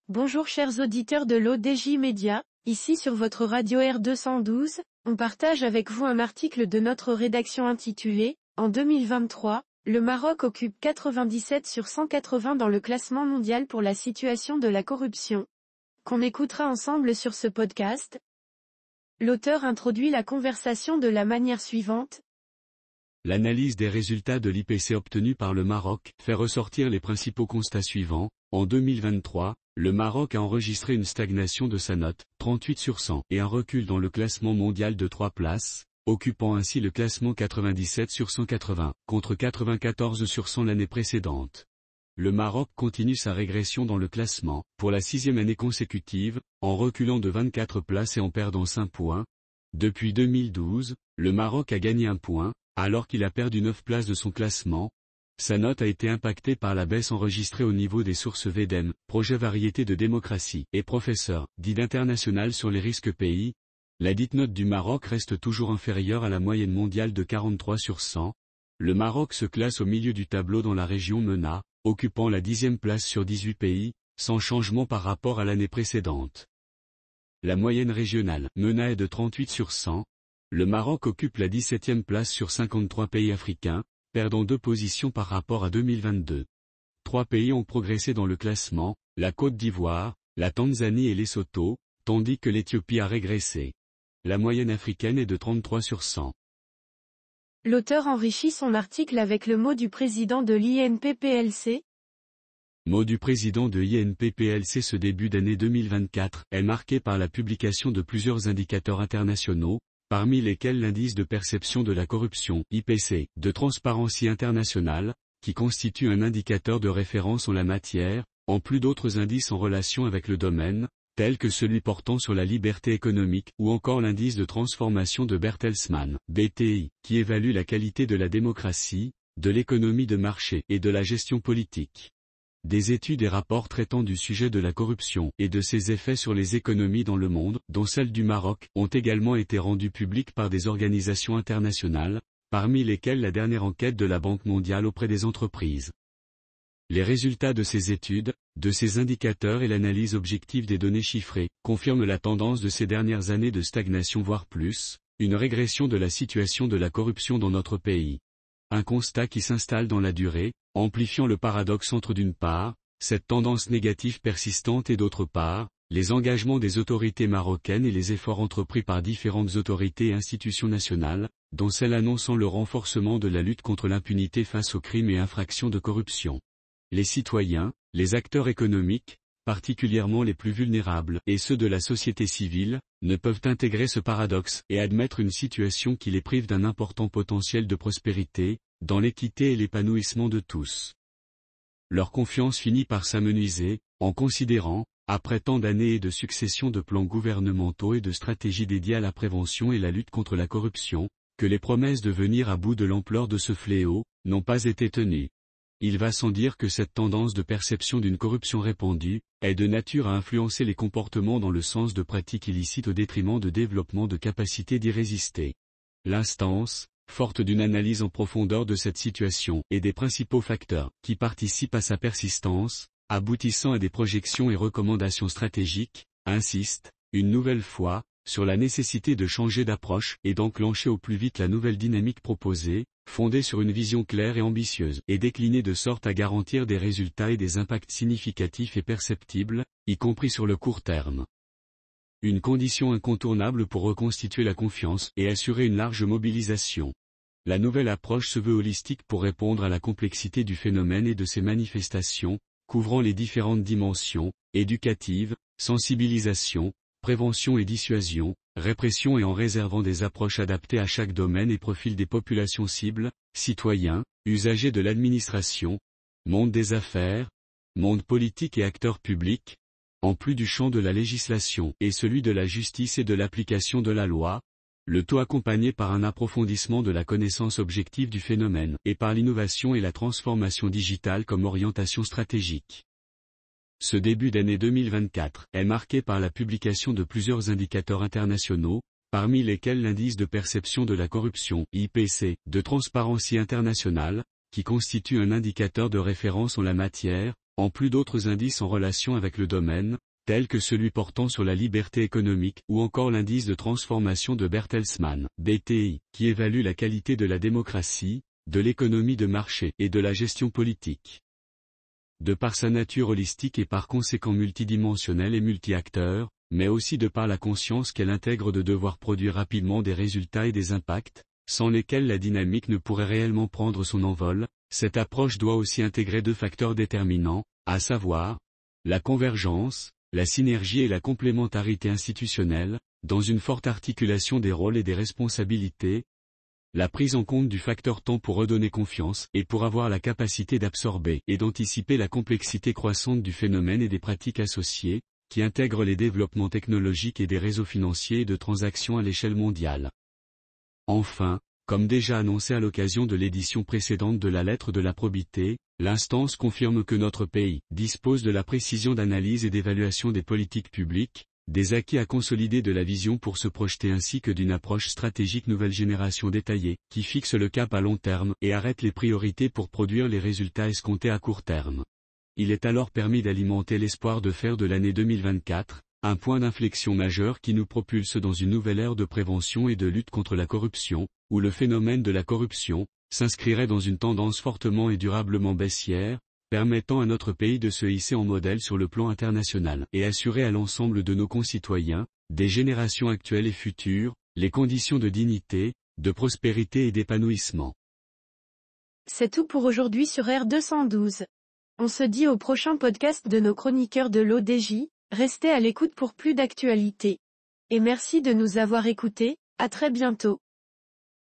Bonjour chers auditeurs de l'ODJ Média, ici sur votre radio R212, on partage avec vous un article de notre rédaction intitulé « En 2023, le Maroc occupe 97 sur 180 dans le classement mondial pour la situation de la corruption », qu'on écoutera ensemble sur ce podcast. L'auteur introduit la conversation de la manière suivante. L'analyse des résultats de l'IPC obtenus par le Maroc fait ressortir les principaux constats suivants. En 2023, le Maroc a enregistré une stagnation de sa note, 38 sur 100, et un recul dans le classement mondial de 3 places, occupant ainsi le classement 97 sur 180, contre 94 sur 100 l'année précédente. Le Maroc continue sa régression dans le classement, pour la 6e année consécutive, en reculant de 24 places et en perdant 5 points. Depuis 2012, le Maroc a gagné 1 point, alors qu'il a perdu 9 places de son classement. Sa note a été impactée par la baisse enregistrée au niveau des sources VDEM, projet variété de démocratie, et professeur, guide international sur les risques pays. La dite note du Maroc reste toujours inférieure à la moyenne mondiale de 43 sur 100. Le Maroc se classe au milieu du tableau dans la région MENA, occupant la 10e place sur 18 pays, sans changement par rapport à l'année précédente. La moyenne régionale MENA est de 38 sur 100. Le Maroc occupe la 17e place sur 53 pays africains, perdant 2 positions par rapport à 2022. 3 pays ont progressé dans le classement, la Côte d'Ivoire, la Tanzanie et Lesotho, tandis que l'Éthiopie a régressé. La moyenne africaine est de 33 sur 100. L'auteur enrichit son article avec le mot du président de l'INPPLC. Mot du président de l'INPPLC. Ce début d'année 2024 est marqué par la publication de plusieurs indicateurs internationaux, parmi lesquels l'indice de perception de la corruption, IPC, de Transparency International, qui constitue un indicateur de référence en la matière, en plus d'autres indices en relation avec le domaine, tels que celui portant sur la liberté économique, ou encore l'indice de transformation de Bertelsmann, BTI, qui évalue la qualité de la démocratie, de l'économie de marché et de la gestion politique. Des études et rapports traitant du sujet de la corruption et de ses effets sur les économies dans le monde, dont celle du Maroc, ont également été rendus publics par des organisations internationales, parmi lesquelles la dernière enquête de la Banque mondiale auprès des entreprises. Les résultats de ces études, de ces indicateurs et l'analyse objective des données chiffrées, confirment la tendance de ces dernières années de stagnation voire plus, une régression de la situation de la corruption dans notre pays. Un constat qui s'installe dans la durée, amplifiant le paradoxe entre d'une part, cette tendance négative persistante et d'autre part, les engagements des autorités marocaines et les efforts entrepris par différentes autorités et institutions nationales, dont celles annonçant le renforcement de la lutte contre l'impunité face aux crimes et infractions de corruption. Les citoyens, les acteurs économiques, particulièrement les plus vulnérables, et ceux de la société civile, ne peuvent intégrer ce paradoxe et admettre une situation qui les prive d'un important potentiel de prospérité, dans l'équité et l'épanouissement de tous. Leur confiance finit par s'amenuiser, en considérant, après tant d'années et de succession de plans gouvernementaux et de stratégies dédiées à la prévention et la lutte contre la corruption, que les promesses de venir à bout de l'ampleur de ce fléau, n'ont pas été tenues. Il va sans dire que cette tendance de perception d'une corruption répandue, est de nature à influencer les comportements dans le sens de pratiques illicites au détriment de développement de capacités d'y résister. L'instance, forte d'une analyse en profondeur de cette situation et des principaux facteurs qui participent à sa persistance, aboutissant à des projections et recommandations stratégiques, insiste, une nouvelle fois, sur la nécessité de changer d'approche et d'enclencher au plus vite la nouvelle dynamique proposée, fondée sur une vision claire et ambitieuse, et déclinée de sorte à garantir des résultats et des impacts significatifs et perceptibles, y compris sur le court terme. Une condition incontournable pour reconstituer la confiance et assurer une large mobilisation. La nouvelle approche se veut holistique pour répondre à la complexité du phénomène et de ses manifestations, couvrant les différentes dimensions, éducative, sensibilisation, prévention et dissuasion, répression et en réservant des approches adaptées à chaque domaine et profil des populations cibles, citoyens, usagers de l'administration, monde des affaires, monde politique et acteurs publics, en plus du champ de la législation et celui de la justice et de l'application de la loi, le tout accompagné par un approfondissement de la connaissance objective du phénomène et par l'innovation et la transformation digitale comme orientation stratégique. Ce début d'année 2024 est marqué par la publication de plusieurs indicateurs internationaux, parmi lesquels l'indice de perception de la corruption, IPC, de Transparency International, qui constitue un indicateur de référence en la matière, en plus d'autres indices en relation avec le domaine, tels que celui portant sur la liberté économique ou encore l'indice de transformation de Bertelsmann, BTI, qui évalue la qualité de la démocratie, de l'économie de marché et de la gestion politique. De par sa nature holistique et par conséquent multidimensionnelle et multi-acteurs, mais aussi de par la conscience qu'elle intègre de devoir produire rapidement des résultats et des impacts, sans lesquels la dynamique ne pourrait réellement prendre son envol, cette approche doit aussi intégrer deux facteurs déterminants, à savoir, la convergence, la synergie et la complémentarité institutionnelle, dans une forte articulation des rôles et des responsabilités, la prise en compte du facteur temps pour redonner confiance et pour avoir la capacité d'absorber et d'anticiper la complexité croissante du phénomène et des pratiques associées, qui intègrent les développements technologiques et des réseaux financiers et de transactions à l'échelle mondiale. Enfin, comme déjà annoncé à l'occasion de l'édition précédente de la lettre de la probité, l'instance confirme que notre pays dispose de la précision d'analyse et d'évaluation des politiques publiques, des acquis à consolider de la vision pour se projeter ainsi que d'une approche stratégique nouvelle génération détaillée, qui fixe le cap à long terme et arrête les priorités pour produire les résultats escomptés à court terme. Il est alors permis d'alimenter l'espoir de faire de l'année 2024, un point d'inflexion majeur qui nous propulse dans une nouvelle ère de prévention et de lutte contre la corruption, où le phénomène de la corruption s'inscrirait dans une tendance fortement et durablement baissière, permettant à notre pays de se hisser en modèle sur le plan international et assurer à l'ensemble de nos concitoyens, des générations actuelles et futures, les conditions de dignité, de prospérité et d'épanouissement. C'est tout pour aujourd'hui sur R212. On se dit au prochain podcast de nos chroniqueurs de l'ODJ, restez à l'écoute pour plus d'actualités. Et merci de nous avoir écoutés, à très bientôt.